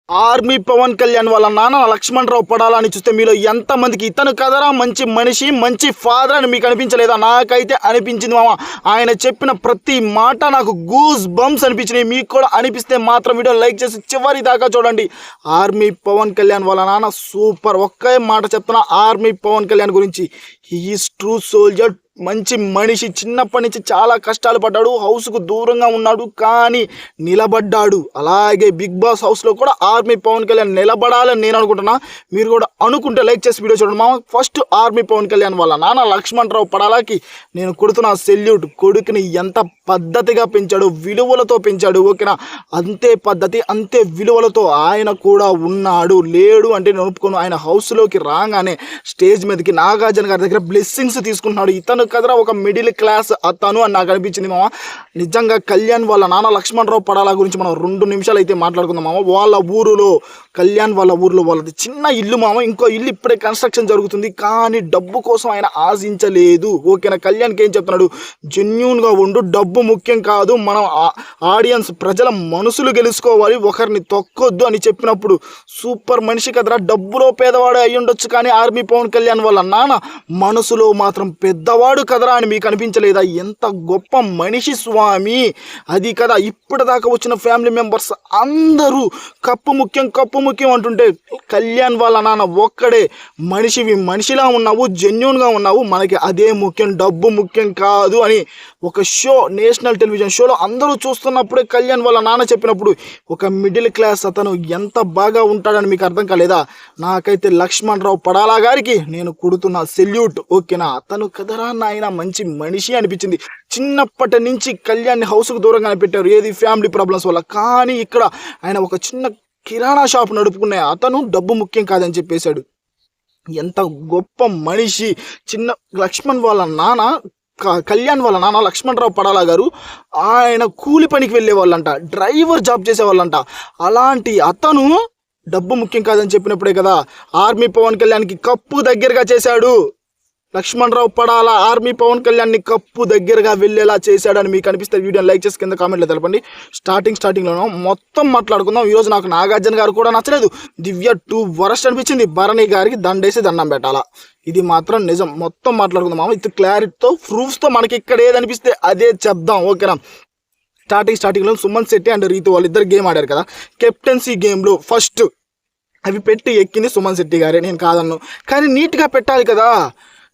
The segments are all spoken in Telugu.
ఆర్మీ పవన్ కళ్యాణ్ వాళ్ళ నాన్న లక్ష్మణ్ రావు పడాలని చూస్తే మీలో ఎంతమందికి ఇతను కదరా మంచి మనిషి మంచి ఫాదర్ అని మీకు అనిపించలేదా? నాకైతే అనిపించింది మామ. ఆయన చెప్పిన ప్రతి మాట నాకు గూస్ బంప్స్ అనిపించినాయి. మీకు కూడా అనిపిస్తే మాత్రం వీడియో లైక్ చేసి చివరి దాకా చూడండి. ఆర్మీ పవన్ కళ్యాణ్ వాళ్ళ నాన్న సూపర్. ఒకే మాట చెప్తున్నా ఆర్మీ పవన్ కళ్యాణ్ గురించి. హీ ఈజ్ ట్రూ సోల్జర్, మంచి మనిషి. చిన్నప్పటి నుంచి చాలా కష్టాలు పడ్డాడు, హౌస్కు దూరంగా ఉన్నాడు, కానీ నిలబడ్డాడు. అలాగే బిగ్ బాస్ హౌస్లో కూడా ఆర్మీ పవన్ కళ్యాణ్ నిలబడాలని నేను అనుకుంటున్నా. మీరు కూడా అనుకుంటే లైక్ చేసి వీడియో చూడండి మామ. ఫస్ట్ ఆర్మీ పవన్ కళ్యాణ్ వాళ్ళ నాన్న లక్ష్మణ్ రావు పడాలకి నేను కొడుతున్నా సెల్యూట్. కొడుకుని ఎంత పద్ధతిగా పెంచాడు, విలువలతో పెంచాడు. ఓకేనా? అంతే పద్ధతి అంతే విలువలతో ఆయన కూడా ఉన్నాడు. లేడు అంటే నేను ఒప్పుకోను. ఆయన హౌస్లోకి రాగానే స్టేజ్ మీదకి నాగార్జున గారి దగ్గర బ్లెస్సింగ్స్ తీసుకుంటున్నాడు. ఇతను కదరా ఒక మిడిల్ క్లాస్ అతను అని నాకు అనిపించింది మామ. నిజంగా కళ్యాణ్ వాళ్ళ నాన్న లక్ష్మణ్ రావు పడాల గురించి మనం 2 నిమిషాలు అయితే మాట్లాడుకుందాం మామ. వాళ్ళ ఊరులో కళ్యాణ్ వాళ్ళ ఊర్లో వాళ్ళది చిన్న ఇల్లు మామ. ఇంకో ఇల్లు ఇప్పుడే కన్స్ట్రక్షన్ జరుగుతుంది, కానీ డబ్బు కోసం ఆయన ఆశించలేదు. ఓకేనా? కళ్యాణ్కి ఏం చెప్తున్నాడు? జెన్యూన్గా ఉండు, డబ్బు ముఖ్యం కాదు, మనం ఆడియన్స్ ప్రజల మనసులు గెలుచుకోవాలి, ఒకరిని తొక్కొద్దు అని చెప్పినప్పుడు సూపర్ మనిషి కదరా. డబ్బులో పేదవాడు అయి ఉండొచ్చు, కానీ ఆర్మీ పవన్ కళ్యాణ్ వాళ్ళ నాన్న మనసులో మాత్రం పెద్దవాడు కదరా అని మీకు అనిపించలేదా? ఎంత గొప్ప మనిషి స్వామి. అది కదా ఇప్పటిదాకా వచ్చిన ఫ్యామిలీ మెంబర్స్ అందరూ కప్పు ముఖ్యం కప్పు ముఖ్యం అంటుంటే కళ్యాణ్ వాళ్ళ నాన్న ఒక్కడే మనిషివి, మనిషిలా ఉన్నావు, జెన్యూన్గా ఉన్నావు, మనకి అదే ముఖ్యం, డబ్బు ముఖ్యం కాదు అని ఒక షో, నేషనల్ టెలివిజన్ షోలో అందరూ చూస్తున్నప్పుడే కళ్యాణ్ వాళ్ళ నాన్న చెప్పినప్పుడు ఒక మిడిల్ క్లాస్ అతను ఎంత బాగా ఉంటాడని మీకు అర్థం కాలేదా? నాకైతే లక్ష్మణ్ రావు పడాలా గారికి నేను కొడుతున్నా సెల్యూట్. ఓకేనా? అతను కదరా నాయన మంచి మనిషి అనిపించింది. చిన్నప్పటి నుంచి కళ్యాణ్ హౌస్కు దూరంగానే పెట్టారు, ఏది ఫ్యామిలీ ప్రాబ్లమ్స్ వల్ల. కానీ ఇక్కడ ఆయన ఒక చిన్న కిరాణా షాప్ నడుపుకునే అతను డబ్బు ముఖ్యం కాదని చెప్పేశాడు. ఎంత గొప్ప మనిషి. చిన్న లక్ష్మణ్ వాళ్ళ నాన్న కళ్యాణ్ వాళ్ళ నాన్న లక్ష్మణ్ రావు పడాలా గారు ఆయన కూలి పనికి వెళ్ళేవాళ్ళంట, డ్రైవర్ జాబ్ చేసేవాళ్ళంట. అలాంటి అతను డబ్బు ముఖ్యం కాదని చెప్పినప్పుడే కదా ఆర్మీ పవన్ కళ్యాణ్కి కప్పు దగ్గరగా చేశాడు. లక్ష్మణ్ రావు పడాలా ఆర్మీ పవన్ కళ్యాణ్ని కప్పు దగ్గరగా వెళ్ళేలా చేశాడని మీకు అనిపిస్తే వీడియోని లైక్ చేసి కింద కామెంట్లో తెలపండి. స్టార్టింగ్లోనూ మొత్తం మాట్లాడుకుందాం. ఈరోజు నాకు నాగార్జున గారు కూడా నచ్చలేదు, దివ్య 2 వరస్ట్ అనిపించింది. భరణి గారికి దండేసి దండం పెట్టాలా, ఇది మాత్రం నిజం. మొత్తం మాట్లాడుకుందాం మామ, ఇది క్లారిటీతో ప్రూఫ్స్తో. మనకి ఇక్కడ ఏదనిపిస్తే అదే చెప్దాం. ఓకేనా? స్టార్టింగ్లో సుమన్ శెట్టి అండ్ రీతు వాళ్ళిద్దరు గేమ్ ఆడారు కదా, కెప్టెన్సీ గేమ్లో ఫస్ట్ అవి పెట్టి ఎక్కింది సుమన్ శెట్టి గారే, నేను కాదన్ను. కానీ నీట్గా పెట్టాలి కదా.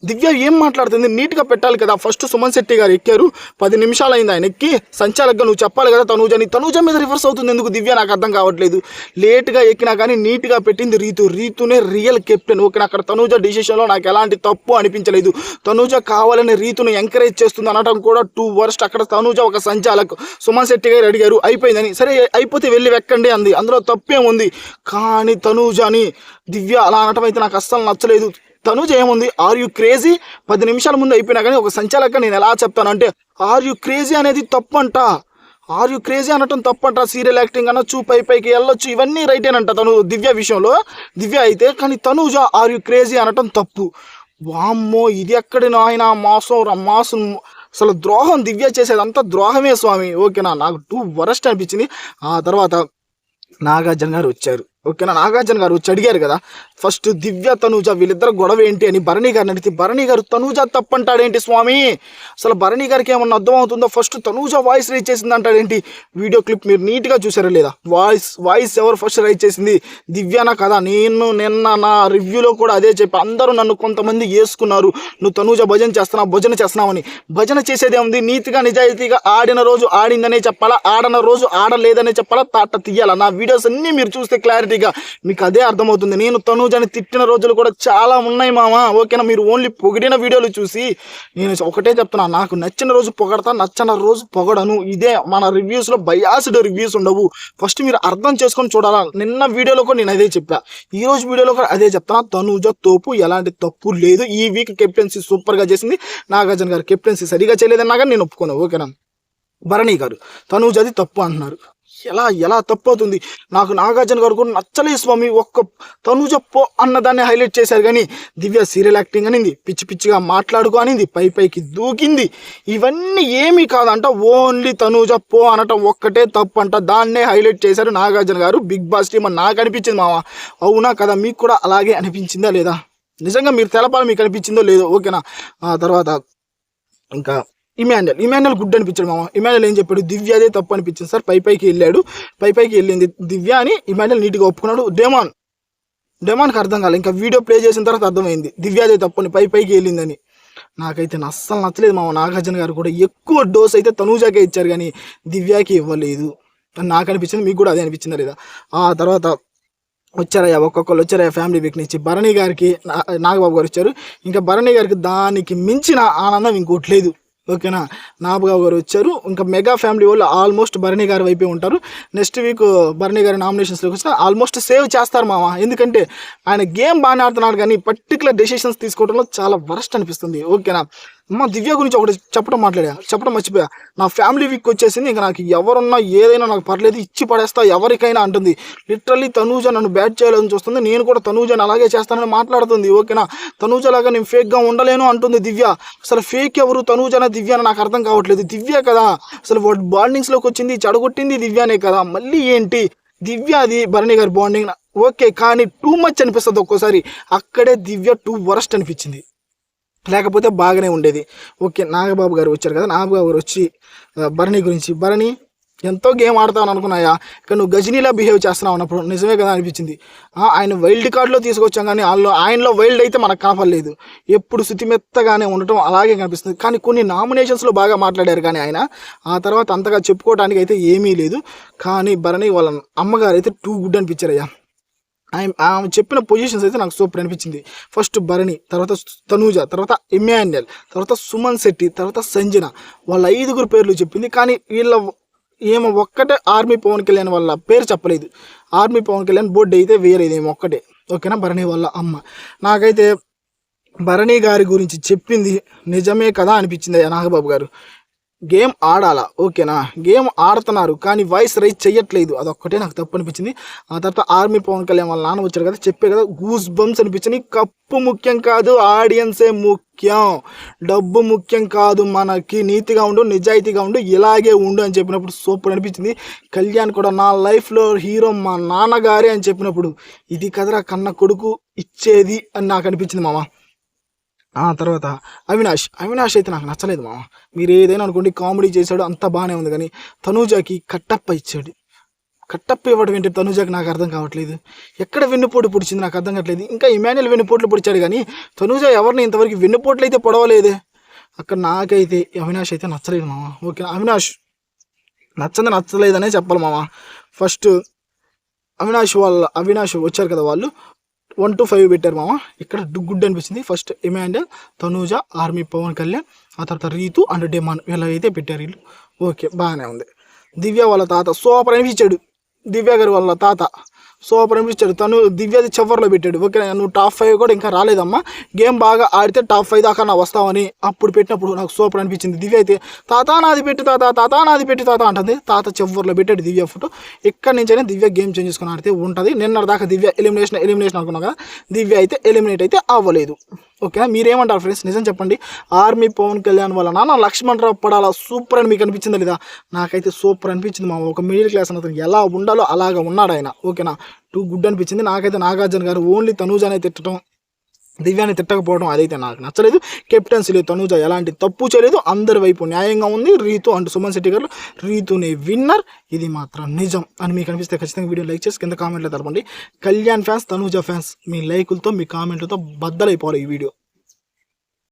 దివ్య ఏం మాట్లాడుతుంది? నీట్గా పెట్టాలి కదా. ఫస్ట్ సుమన్ శెట్టి గారు ఎక్కారు, 10 నిమిషాలు అయింది ఆయన ఎక్కి. సంచాలకుగా నువ్వు చెప్పాలి కదా తనూజ మీద రివర్స్ అవుతుంది ఎందుకు దివ్య? నాకు అర్థం కావట్లేదు. లేట్గా ఎక్కినా కానీ నీట్గా పెట్టింది రీతునే రియల్ కెప్టెన్. ఓకే, అక్కడ తనూజ డిసిషన్లో నాకు ఎలాంటి తప్పు అనిపించలేదు. తనూజ కావాలని రీతును ఎంకరేజ్ చేస్తుంది అనడం కూడా 2 వరస్ట్. అక్కడ తనూజ ఒక సంచాలక్, సుమన్ శెట్టి గారు అడిగారు అయిపోయిందని, సరే అయిపోతే వెళ్ళి వెక్కండి అంది, అందులో తప్పేముంది. కానీ తనూజని దివ్య అలా అనటం అయితే నాకు అస్సలు నచ్చలేదు. తనూజ ఏముంది, ఆర్ యూ క్రేజీ? 10 నిమిషాల ముందు అయిపోయినా కానీ ఒక సంచాలక నేను ఎలా చెప్తానంటే ఆర్ యూ క్రేజీ అనేది తప్పంట. ఆర్ యూ క్రేజీ అనటం తప్పంట. సీరియల్ యాక్టింగ్ అనొచ్చు, పైకి వెళ్ళొచ్చు, ఇవన్నీ రైటేనంట తను దివ్య విషయంలో. దివ్య అయితే, కానీ తనూజ ఆర్ యూ క్రేజీ అనటం తప్పు. వామ్మో, ఇది ఎక్కడి నాయన మాసం. అసలు ద్రోహం దివ్య చేసేదంతా ద్రోహమే స్వామి. ఓకేనా? నాకు 2 వరస్ట్ అనిపించింది. ఆ తర్వాత నాగార్జున గారు వచ్చారు. ఓకేనా? నాగార్జున గారు వచ్చి అడిగారు కదా ఫస్ట్ దివ్య తనూజ వీళ్ళిద్దరు గొడవ ఏంటి అని భరణి గారిని అడిగితే భరణి గారు తనూజ తప్పంటాడేంటి స్వామి? అసలు భరణి గారికి ఏమన్నా అర్థం అవుతుందో? ఫస్ట్ తనూజ వాయిస్ రైజ్ చేసింది అంటాడేంటి? వీడియో క్లిప్ మీరు నీట్గా చూసారా లేదా? వాయిస్ ఎవరు ఫస్ట్ రైజ్ చేసింది? దివ్యానా కదా. నేను నిన్న నా రివ్యూలో కూడా అదే చెప్పి అందరూ నన్ను కొంతమంది వేసుకున్నారు, నువ్వు తనూజ భజన చేస్తున్నావని. భజన చేసేదే ఉంది, నీతిగా నిజాయితీగా ఆడిన రోజు ఆడిందనే చెప్పాలా, ఆడన రోజు ఆడలేదనే చెప్పాలా, తాట తీయాలా. నా వీడియోస్ అన్నీ మీరు చూస్తే క్లారిటీగా మీకు అదే అర్థమవుతుంది. నేను తనూజని తిట్టిన రోజులు కూడా చాలా ఉన్నాయి మామ. ఓకేనా? మీరు ఓన్లీ పొగిడిన వీడియోలు చూసి నేను ఒకటే చెప్తున్నా, నాకు నచ్చిన రోజు పొగడతా, నచ్చని రోజు పొగడను. ఇదే మన రివ్యూస్లో బయాస్డ్ రివ్యూస్ ఉండవు. ఫస్ట్ మీరు అర్థం చేసుకొని చూడాలా. నిన్న వీడియోలో కూడా నేను అదే చెప్పా, ఈ రోజు వీడియోలో కూడా అదే చెప్తాను. తనూజ తోపు, ఎలాంటి తప్పు లేదు. ఈ వీక్ కెప్టెన్సీ సూపర్గా చేసింది. నాగార్జున గారు కెప్టెన్సీ సరిగా చేయలేదన్నా కానీ నేను ఒప్పుకోను. ఓకేనా? భరణి గారు తనూజది తప్పు అంటున్నారు. ఎలా తప్పవుతుంది. నాకు నాగార్జున గారు కూడా నచ్చలేదు స్వామి. ఒక్క తనుజ పో అన్నదాన్ని హైలైట్ చేశారు కానీ దివ్య సీరియల్ యాక్టింగ్ అనింది, పిచ్చి పిచ్చిగా మాట్లాడుకో అనింది, పైకి దూకింది. ఇవన్నీ ఏమీ కాదంట, ఓన్లీ తనుజ పో అనటం ఒక్కటే తప్పు అంట. దాన్నే హైలైట్ చేశారు నాగార్జున గారు బిగ్ బాస్ టీమ్ అని నాకు అనిపించింది మామ. అవునా కదా, మీకు కూడా అలాగే అనిపించిందా లేదా? నిజంగా మీరు తెలపాలి, మీకు అనిపించిందో లేదో. ఓకేనా. ఆ తర్వాత ఇంకా ఇమాన్యుల్ గుడ్ అనిపించాడు మామ. ఇమాన్యుల్ ఏం చెప్పాడు, దివ్య అదే తప్పు అనిపించింది సార్. పైకి వెళ్ళాడు, పైకి వెళ్ళింది దివ్య అని ఇమాన్యుల్ నీట్గా ఒప్పుకున్నాడు. డెమాన్కి అర్థం కాలేదు, ఇంకా వీడియో ప్లే చేసిన తర్వాత అర్థమైంది దివ్య అదే తప్పు అని, పైకి వెళ్ళిందని. నాకైతే అస్సలు నచ్చలేదు మామ. నాగార్జున గారు కూడా ఎక్కువ డోస్ అయితే తనూజాకే ఇచ్చారు కానీ దివ్యాకి ఇవ్వలేదు అని నాకు అనిపించింది. మీకు కూడా అదే అనిపించిందా లేదా? ఆ తర్వాత వచ్చారయ్యా, ఒక్కొక్కరు వచ్చారయ్యా ఫ్యామిలీ వీక్ నుంచి. భరణి గారికి నాగబాబు గారు వచ్చారు. ఇంకా భరణి గారికి దానికి మించిన ఆనందం ఇంకోటి లేదు. ఓకేనా. నాగబాబు గారు వచ్చారు. ఇంకా మెగా ఫ్యామిలీ వాళ్ళు ఆల్మోస్ట్ భరణి గారి వైపే ఉంటారు. నెక్స్ట్ వీక్ భరణి గారి నామినేషన్స్లోకి వచ్చినా ఆల్మోస్ట్ సేవ్ చేస్తారు మామ. ఎందుకంటే ఆయన గేమ్ బాగానే ఆడుతున్నాడు కానీ పర్టికులర్ డెసిషన్స్ తీసుకోవడంలో చాలా వరస్ట్ అనిపిస్తుంది. ఓకేనా. దివ్య గురించి ఒకటి చెప్పడం మర్చిపోయా. నా ఫ్యామిలీ వీక్ వచ్చేసింది, ఇంకా నాకు ఎవరున్నా ఏదైనా నాకు పర్లేదు, ఇచ్చి పడేస్తా ఎవరికైనా అంటుంది. లిటరల్లీ తనూజ నన్ను బ్యాట్ చేయాలని చూస్తుంది, నేను కూడా తనూజని అలాగే చేస్తానని మాట్లాడుతుంది. ఓకేనా. తనూజ లాగా నేను ఫేక్గా ఉండలేను అంటుంది దివ్య. అసలు ఫేక్ ఎవరు, తనూజన దివ్య నాకు అర్థం కావట్లేదు. దివ్య కదా అసలు బాండింగ్స్లోకి వచ్చింది, చెడగొట్టింది దివ్యనే కదా. మళ్ళీ ఏంటి దివ్య అది భరణి గారి బాండింగ్ ఓకే, కానీ టూ మచ్ అనిపిస్తుంది ఒక్కోసారి. అక్కడే దివ్య టూ వరస్ట్ అనిపించింది, లేకపోతే బాగానే ఉండేది. ఓకే. నాగబాబు గారు వచ్చారు కదా, నాగబాబు గారు వచ్చి భరణి గురించి, భరణి ఎంతో గేమ్ ఆడతావు అనుకున్నాయా, ఇక్కడ నువ్వు గజనీలా బిహేవ్ చేస్తున్నావు అన్నప్పుడు నిజమే కదా అనిపించింది. ఆయన వైల్డ్ కార్డులో తీసుకొచ్చాం కానీ ఆయనలో వైల్డ్ అయితే మనకు కనపడలేదు. ఎప్పుడు శుతిమెత్తగానే ఉండటం అలాగే కనిపిస్తుంది. కానీ కొన్ని నామినేషన్స్లో బాగా మాట్లాడారు కానీ ఆయన ఆ తర్వాత అంతగా చెప్పుకోవడానికి అయితే ఏమీ లేదు. కానీ భరణి వాళ్ళ అమ్మగారు అయితే టూ గుడ్ అనిపించారయ్యా. ఆమె చెప్పిన పొజిషన్స్ అయితే నాకు సూపర్ అనిపించింది. ఫస్ట్ భరణి, తర్వాత తనూజ, తర్వాత ఇమాన్యుల్, తర్వాత సుమన్ శెట్టి, తర్వాత సంజన, వాళ్ళ 5 పేర్లు చెప్పింది. కానీ ఏమో ఒక్కటే ఆర్మీ పవన్ కళ్యాణ్ వాళ్ళ పేరు చెప్పలేదు. ఆర్మీ పవన్ కళ్యాణ్ బోర్డు అయితే వేరేది ఏమో ఒక్కటే. ఓకేనా. భరణి వాళ్ళ అమ్మ. నాకైతే భరణి గారి గురించి చెప్పింది నిజమే కదా అనిపించింది నాగబాబు గారు. గేమ్ ఆడాలా, ఓకేనా, గేమ్ ఆడుతున్నారు కానీ వాయిస్ రైజ్ చెయ్యట్లేదు, అదొక్కటే నాకు తప్పు అనిపించింది. ఆ తర్వాత ఆర్మీ పవన్ కళ్యాణ్ వాళ్ళ నాన్న వచ్చారు కదా, చెప్పే కదా గూస్ బంప్స్ అనిపించింది. కప్పు ముఖ్యం కాదు, ఆడియన్సే ముఖ్యం, డబ్బు ముఖ్యం కాదు, మనకి నీతిగా ఉండు, నిజాయితీగా ఉండు, ఇలాగే ఉండు అని చెప్పినప్పుడు సూపర్ అనిపించింది. కళ్యాణ్ కూడా నా లైఫ్లో హీరో మా నాన్నగారే అని చెప్పినప్పుడు ఇది కదరా కన్న కొడుకు ఇచ్చేది అని నాకు అనిపించింది మామ. ఆ తర్వాత అవినాష్ అయితే నాకు నచ్చలేదు మామ. మీరు ఏదైనా అనుకోండి, కామెడీ చేశాడు అంతా బాగానే ఉంది కానీ తనూజాకి కట్టప్ప ఇచ్చాడు. కట్టప్ప ఇవ్వడం ఏంటి తనూజాకి నాకు అర్థం కావట్లేదు. ఎక్కడ వెన్నుపోటు పొడిచింది నాకు అర్థం కావట్లేదు. ఇంకా ఇమాన్యుల్ వెన్నుపోట్లు పొడిచాడు కానీ తనూజ ఎవరిని ఇంతవరకు వెన్నుపోట్లు అయితే పొడవలేదే. అక్కడ నాకైతే అవినాష్ అయితే నచ్చలేదు మామ. ఓకే. నచ్చలేదనే చెప్పాలి మామ. ఫస్ట్ అవినాష్ వచ్చారు కదా, వాళ్ళు 1 to 5 పెట్టారు మామ. ఇక్కడ గుడ్ అనిపించింది. First Emmanuel, Tanuja, army Pavan Kalyan, ఆ తర్వాత రీతు అండ్ డెమాన్ వీళ్ళైతే పెట్టారు వీళ్ళు. ఓకే, బాగానే ఉంది. దివ్య వాళ్ళ తాత సూపర్ అనిపించాడు. దివ్య గారు వాళ్ళ తాత సూపర్ అనిపించాడు. తను దివ్యది చివర్లో పెట్టాడు. ఓకే, నువ్వు టాప్ 5 కూడా ఇంకా రాలేదమ్మా, గేమ్ బాగా ఆడితే టాప్ 5 దాకా నా వస్తావని అప్పుడు పెట్టినప్పుడు నాకు సూపర్ అనిపించింది. దివ్య అయితే తాత నాది పెట్టి తాత అంటుంది. తాత చివర్లో పెట్టాడు దివ్య ఫోటో. ఇక్కడి నుంచైనా దివ్య గేమ్ చేంజ్ చేసుకుని ఆడితే ఉంటుంది. నిన్న దాకా దివ్య ఎలిమినేషన్ అనుకున్నాం కదా, దివ్య అయితే ఎలిమినేట్ అయితే అవ్వలేదు. ఓకేనా. మీరేమంటారు ఫ్రెండ్స్, నిజం చెప్పండి. ఆర్మీ పవన్ కళ్యాణ్ వల్ల నాన్న లక్ష్మణ్ రావు పడాలా సూపర్ అని మీకు అనిపించిందా లేదా? నాకైతే సూపర్ అనిపించింది మా. ఒక మిడిల్ క్లాస్ అతను ఎలా ఉండాలో అలాగా ఉన్నాడు ఆయన. ఓకేనా. టూ గుడ్ అనిపించింది. నాకైతే నాగార్జున గారు ఓన్లీ తనూజానే తిట్టడం, దివ్యాన్ని తిట్టకపోవడం అదైతే నాకు నచ్చలేదు. కెప్టెన్సీలో తనూజ ఎలాంటి తప్పు చేయలేదు, అందరి వైపు న్యాయంగా ఉంది. రీతు అండ్ సుమన్ శెట్టి గారు రీతునే విన్నర్, ఇది మాత్రం నిజం అని మీకు అనిపిస్తే ఖచ్చితంగా వీడియో లైక్ చేసి కింద కామెంట్లో తెలపండి. కళ్యాణ్ ఫ్యాన్స్, తనూజ ఫ్యాన్స్ మీ లైకులతో మీ కామెంట్లతో బద్దలైపోవాలి ఈ వీడియో.